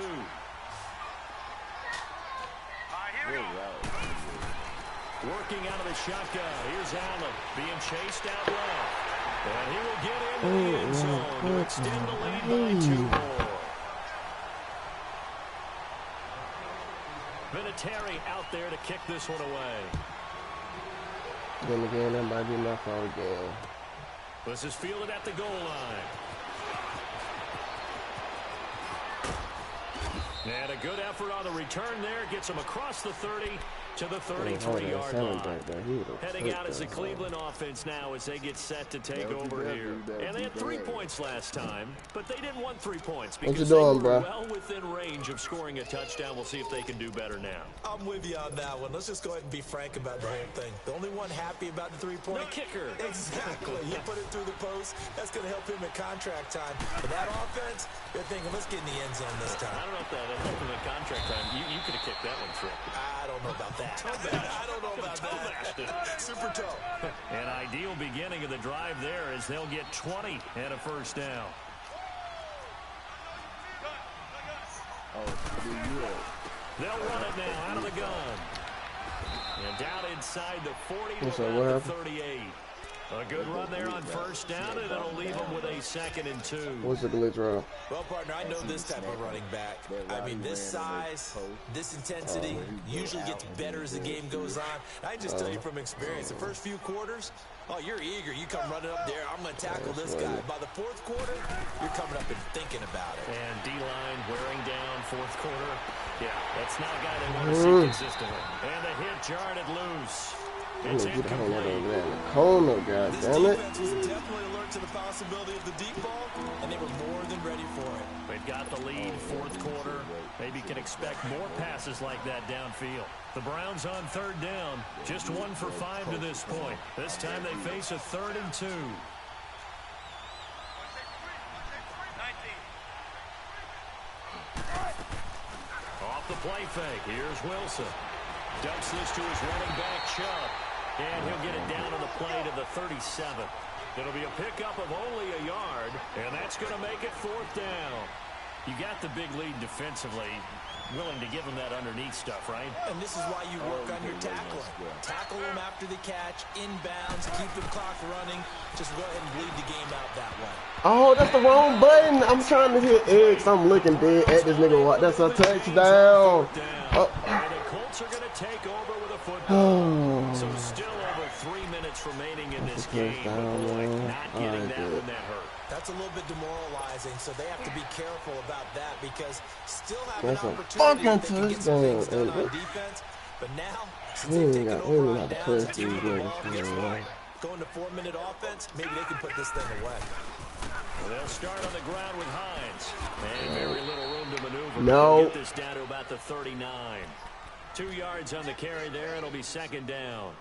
Working out of the shotgun. Here's Allen being chased out left. And he will get into the end zone to extend the lead by 2 more. Vinatieri out there to kick this one away. Then again, that might be enough for the game. This is fielded at the goal line. And a good effort on the return there. Gets him across the 30 to the 33-yard line. Heading out as the Cleveland offense now as they get set to take over here. And they had 3 points last time, but they didn't want 3 points because they were well within range of scoring a touchdown. We'll see if they can do better now. I'm with you on that one. Let's just go ahead and be frank about the whole thing. The only one happy about the 3-point. No kicker. Exactly. You put it through the post. That's going to help him at contract time. But that offense, they're thinking, let's get in the end zone this time. I don't know if that helped him at contract time. You could have kicked that one through. I don't know about that. I don't know about that. Super toe. An ideal beginning of the drive there as they'll get 20 and a first down. They'll run it now out of the gun. And down inside the 40 to about the 38. A good run there on first down, and it'll leave them with a 2nd and 2. What's the glitch route? Well, partner, I know this type of running back. I mean, this size, this intensity usually gets better as the game goes on. I just tell you from experience, the first few quarters, oh, you're eager. You come running up there. I'm going to tackle this guy. By the 4th quarter, you're coming up and thinking about it. And D-line wearing down 4th quarter. Yeah, that's not a guy they want to see consistently. And the hit jarred it loose. It's incomplete. Corner, goddammit. This defense was definitely alert to the possibility of the deep ball, and they were more than ready for it. They've got the lead 4th quarter. Maybe can expect more passes like that downfield. The Browns on 3rd down. Just 1 for 5 to this point. This time they face a 3rd and 2. Off the play fake. Here's Wilson. Dumps this to his running back, Chubb. And he'll get it down on the play to the 37. It'll be a pickup of only a yard, and that's going to make it 4th down. You got the big lead defensively, willing to give him that underneath stuff, right? And this is why you work on your tackling. Tackle him after the catch, inbounds, keep the clock running. Just go ahead and bleed the game out that way. Oh, that's the wrong button. I'm trying to hit X. I'm looking dead at this nigga. That's a touchdown. Oh. And the Colts are going to take over with a football. So still over 3 minutes remaining in this game. But boy, not getting that when that hurt. That's a little bit demoralizing, so they have to be careful about that because still have an opportunity to get some things done on defense. But now, since they've taken over on downs, Going to 4-minute offense, maybe they can put this thing away. Well, they'll start on the ground with Hines. And very little room to maneuver. No. Get this down to about the 39. 2 yards on the carry there. It'll be second down.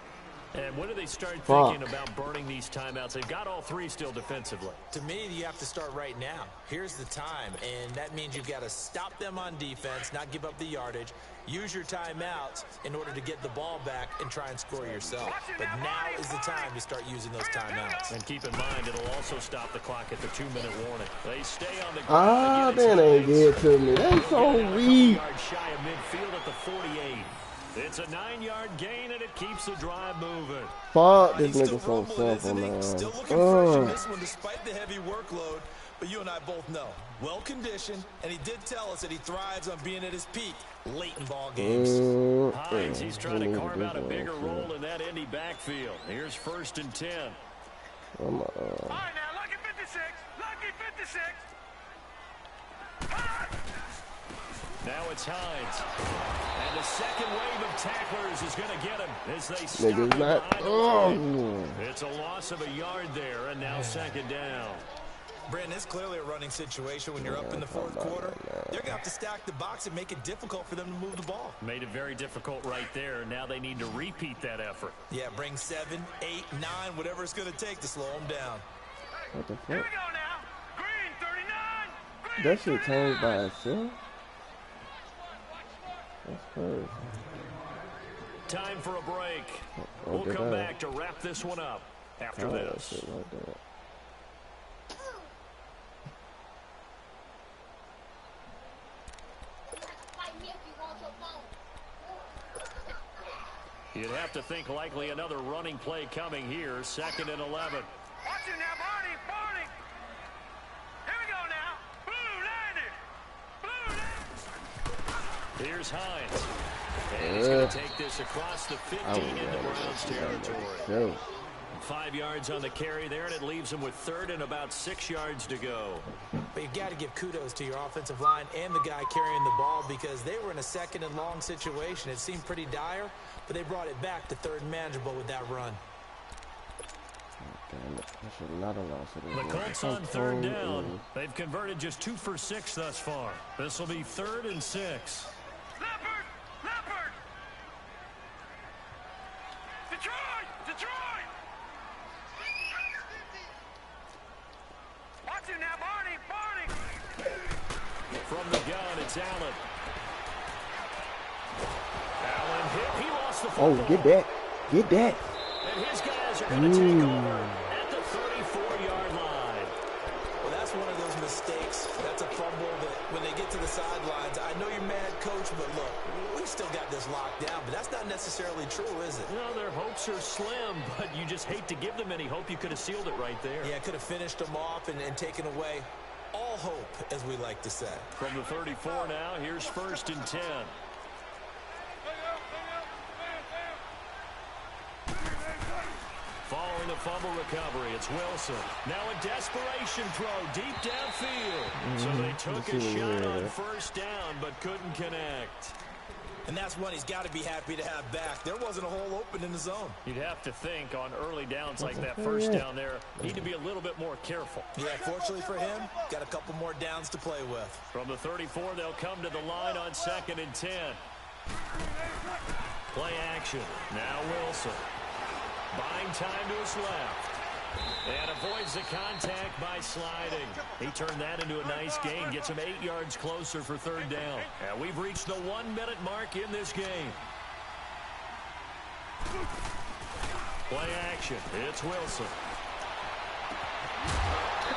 And when do they start thinking about burning these timeouts? They've got all 3 still defensively. To me, you have to start right now. Here's the time, and that means you've got to stop them on defense, not give up the yardage, use your timeouts in order to get the ball back and try and score yourself. But now is the time to start using those timeouts. And keep in mind, it'll also stop the clock at the 2-minute warning. They stay on the ground. Ah, that ain't good to me. That's so weak. Yard shy of midfield at the 48. It's a 9-yard gain, and it keeps the drive moving. Fuck, this nigga so simple, man. Still looking fresh in this one despite the heavy workload. But you and I both know, well-conditioned, and he did tell us that he thrives on being at his peak late in ball games. Hines, he's trying to carve out a bigger role in that Indy backfield. Here's 1st and 10. All right, now, lucky 56. Lucky 56. Now it's Hines. And the second wave of tacklers is going to get him as they stop him behind the line. It's a loss of a yard there, and now second down. Brandon, it's clearly a running situation when you're up in the 4th quarter. They're going to have to stack the box and make it difficult for them to move the ball. Made it very difficult right there. Now they need to repeat that effort. Yeah, bring 7, 8, 9, whatever it's going to take to slow them down. What the Here we fuck? go now. Green 39. Green That shit changed by itself? That's crazy. Time for a break. We'll come back to wrap this one up after this. You'd have to think likely another running play coming here. 2nd and 11. Watch it now, Barney. Barney. Here we go now. Blue landed. Blue landed. Here's Hines. And he's going to take this across the 15 into Browns territory. 5 yards on the carry there, and it leaves him with 3rd and about 6 yards to go. But you've got to give kudos to your offensive line and the guy carrying the ball because they were in a 2nd and long situation. It seemed pretty dire, but they brought it back to 3rd and manageable with that run. The Colts on 3rd down. They've converted just 2 for 6 thus far. This will be 3rd and 6. Leopard. Leopard. Detroit. Detroit. Watch it now, Barney. Barney. From the gun, it's Allen. Allen hit. He lost the football. Oh, get that. Get that. And his guys are going to take over at the 34-yard line. Well, that's one of those mistakes. That's a fumble that when they get to the sidelines, I know you're mad, coach, but look, we've still got this locked down, but that's not necessarily true, is it? No, their hopes are slim, but you just hate to give them any hope. You could have sealed it right there. Yeah, could have finished them off and taken away all hope, as we like to say. From the 34 now, here's 1st and 10. Following the fumble recovery, it's Wilson. Now a desperation throw deep downfield. So they took a shot on 1st down, but couldn't connect. And that's one he's got to be happy to have back. There wasn't a hole open in the zone. You'd have to think on early downs like that 1st down there, need to be a little bit more careful. Yeah, fortunately for him, got a couple more downs to play with. From the 34, they'll come to the line on 2nd and 10. Play action. Now Wilson. Buying time to his left. And avoids the contact by sliding. He turned that into a nice gain. Gets him 8 yards closer for 3rd down. And we've reached the 1-minute mark in this game. Play action. It's Wilson.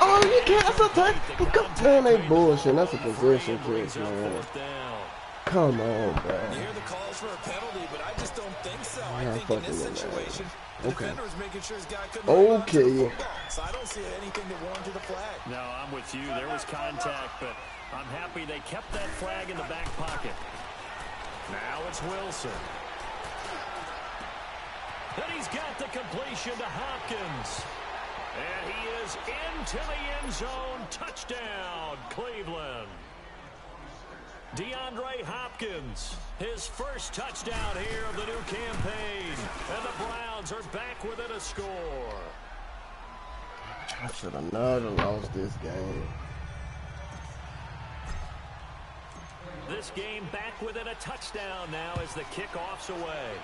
Oh, you can't. That's a touch. Man, they bullshit. That's a possession kick, man. Come on, bro. You hear the calls for a penalty, but I just don't think so. I think in this situation, the defender is making sure his guy couldn't hold on to the football. So I don't see anything that warranted a flag. No, I'm with you. There was contact, but I'm happy they kept that flag in the back pocket. Now it's Wilson. Then he's got the completion to Hopkins. And he is into the end zone. Touchdown, Cleveland. DeAndre Hopkins, his first touchdown here of the new campaign. And the Browns are back within a score. I should have never lost this game. This game back within a touchdown now as the kickoff's away.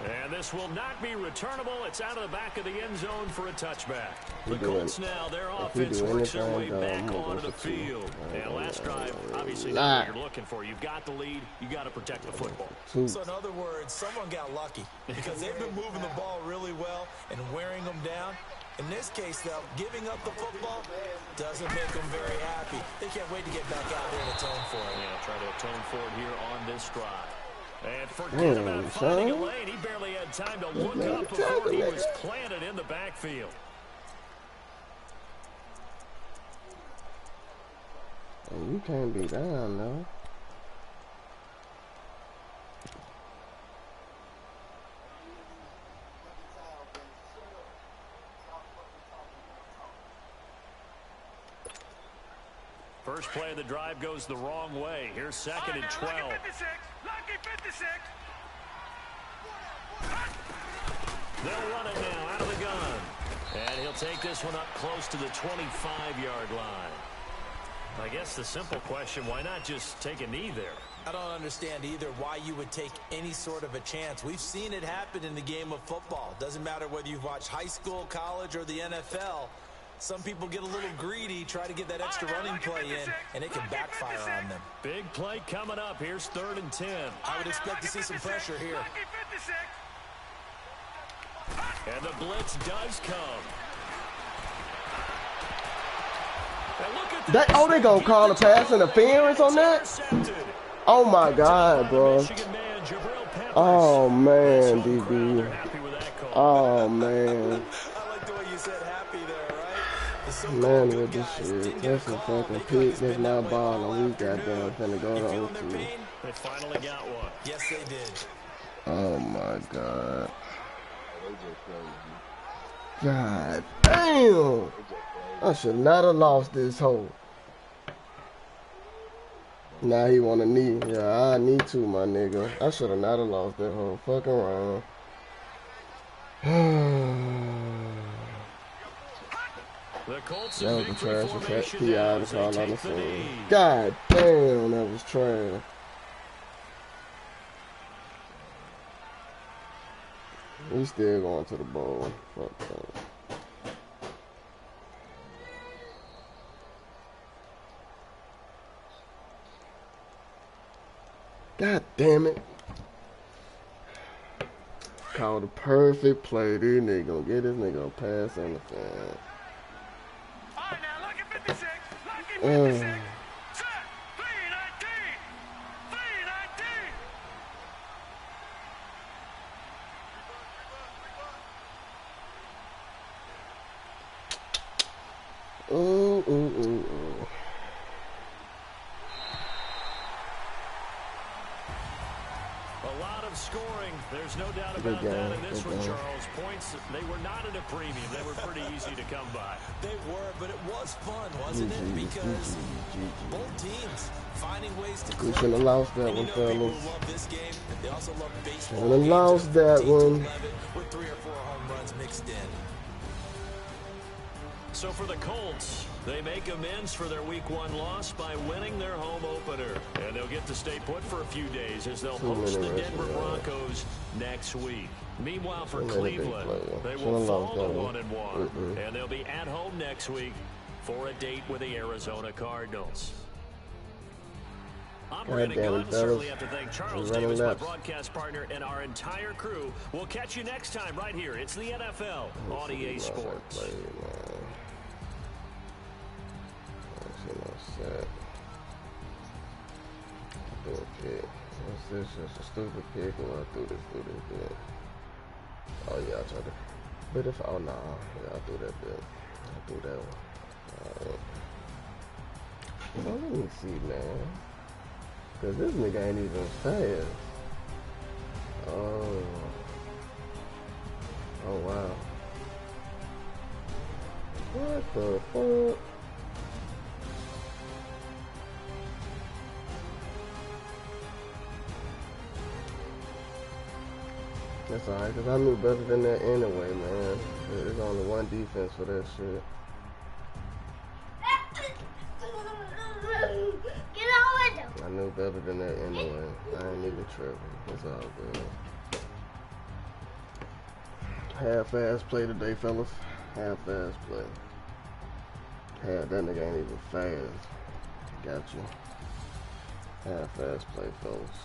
And this will not be returnable. It's out of the back of the end zone for a touchback. The Colts now, their offense works their way back onto the field. And last drive, obviously not what you're looking for. You've got the lead. You got to protect the football. So in other words, someone got lucky because they've been moving the ball really well and wearing them down. In this case, though, giving up the football doesn't make them very happy. They can't wait to get back out there and atone for it. Yeah, try to atone for it here on this drive. And forget about finding a lane. He barely had time to look up before he was planted in the backfield. You can't be down, though. First play of the drive goes the wrong way. Here's 2nd and 12. Lucky 56. Lucky 56. They'll run it now out of the gun. And he'll take this one up close to the 25-yard line. I guess the simple question, why not just take a knee there? I don't understand either why you would take any sort of a chance. We've seen it happen in the game of football. Doesn't matter whether you've watched high school, college, or the NFL. Some people get a little greedy, try to get that extra running play in, and it can backfire on them. Big play coming up. Here's 3rd and 10. I would expect to see some pressure here. And the blitz does come. And look at that. Oh, they gonna call a pass interference on that? Oh my God, bro. Oh man, DB. Oh man. Man with this shit. That's a fucking pick. That's my ball, and we goddamn finna go to OT. They finally got one. Yes, they did. Oh my God. God damn. I should not have lost this hole. Now he want a knee. Yeah, I need to, my nigga. I should have not have lost that whole fucking round. That was a trash attack. PI to call on the phone. God damn, that was trash. We still going to the bowl. Fuck that. God damn it. Called a perfect play. These niggas gonna get this nigga a pass on the fan. All right, now, lucky 56. Lucky 56. Set. 319. 319. Ooh, ooh, ooh, ooh. A lot of scoring. There's no doubt about that in this one, Charles. Points, they were not at a premium. They were pretty easy to come by. They were, but it was fun, wasn't it? Because both teams finding ways to we shouldn't have lost that one, fellas. Love this game. They also love baseball. Shouldn't have lost that one. With 3 or 4 home runs mixed in. So for the Colts, they make amends for their Week 1 loss by winning their home opener. And they'll get to stay put for a few days as they'll host the Denver Broncos next week. Meanwhile, for Cleveland, they will fall to 1-1. And they'll be at home next week for a date with the Arizona Cardinals. I'm Brandon Gunn. Certainly have to thank Charles Davis, my broadcast partner, and our entire crew. We'll catch you next time right here. It's the NFL on EA Sports. Okay. What's this? Just a stupid pick. Well, I do this bit. Oh yeah, I tried to. But if oh no, yeah, I do that bit. I do that one. Alright. Well, let me see, man. Cause this nigga ain't even fast. Oh. Oh wow. What the fuck? That's alright, because I knew better than that anyway, man. There's only one defense for that shit. Get on with I knew better than that anyway. I ain't even tripping. It's all good. Half-ass play today, fellas. Half-ass play. That nigga ain't even fast. Got you. Half-ass play, fellas.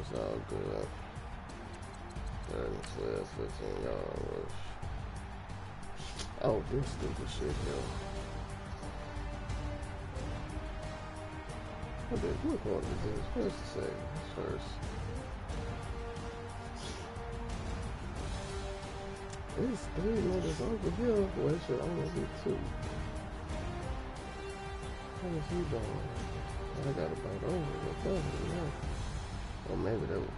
It's all good. 3rd and 12, 15 yard rush. Oh, this stupid shit, yo. What quarter is this? What's the second? First. It's 3 minutes over here. Well, it should only be 2. How is he doing? I got about over with that one. Or maybe that was.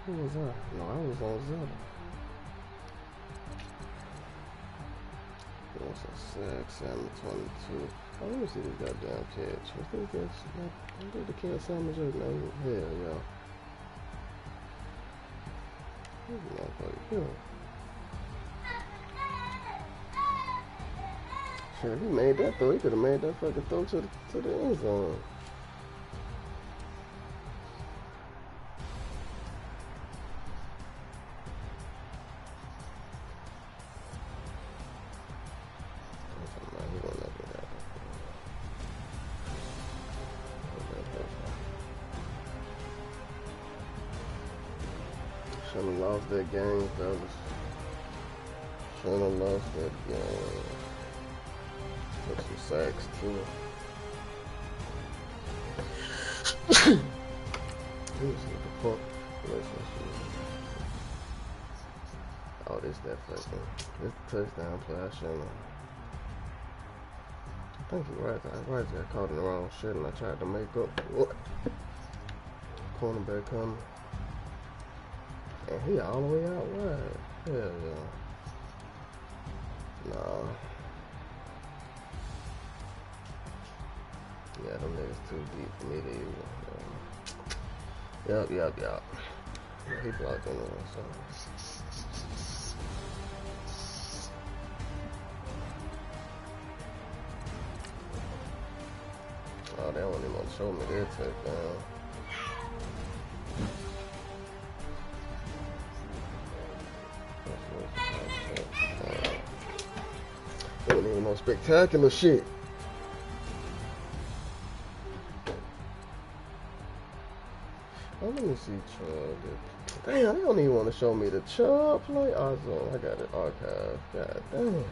Who was I? No, I was on Zelda. That's a sack, Salmon 22. Oh, let me see this goddamn catch. I think the catch Salmon just made. Hell, y'all. This motherfucker good. Shit, if he made that throw, he could have made that fucking throw to the end zone. Shouldn't have lost that game, fellas. Shouldn't have lost that game. Took some sacks, too. Oh, this that fucking. This touchdown play. I shouldn't have. I think you're right. I got caught in the wrong shit and I tried to make up for it. Cornerback coming. And he all the way out wide. Hell yeah. Nah. Yeah, them niggas too deep for me to even. Yup. Yeah, he blocked anyway, so. Oh, they don't even want to show me their touchdown. They don't even know spectacular shit. Oh, let me see Chubb. Damn, they don't even want to show me the Chubb play. Awesome. I got it archived. God damn.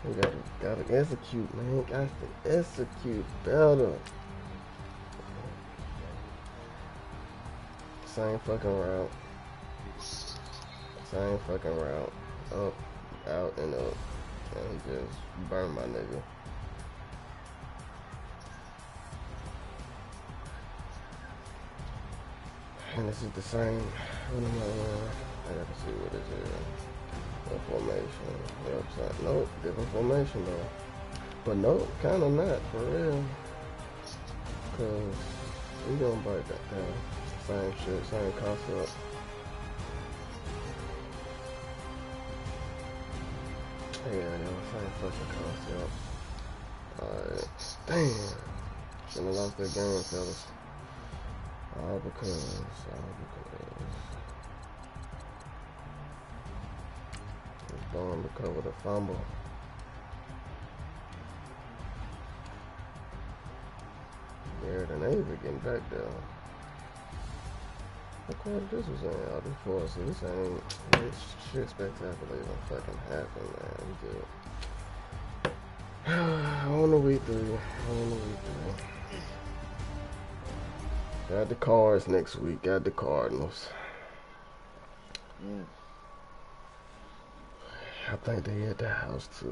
We gotta execute, man. Got to execute better. Same fucking route. Same fucking route. Up, out, and up. And he just burned my nigga. And this is the same. What am I gotta see what it is. What formation? Upside. Nope, different formation though. But nope, kinda not, for real. Cause we gonna break that down. Same shit, same concept. Yeah, same fucking concept. Alright. Damn. Shouldn't have lost that game, fellas. All because. It's going to cover the fumble. There, and they even getting back there. What quarter this was in? Oh, this for us. This ain't this shit spectacular even fucking happen, man. We good. On the week 3. Got the Cards next week. Got the Cardinals. I think they at the house too.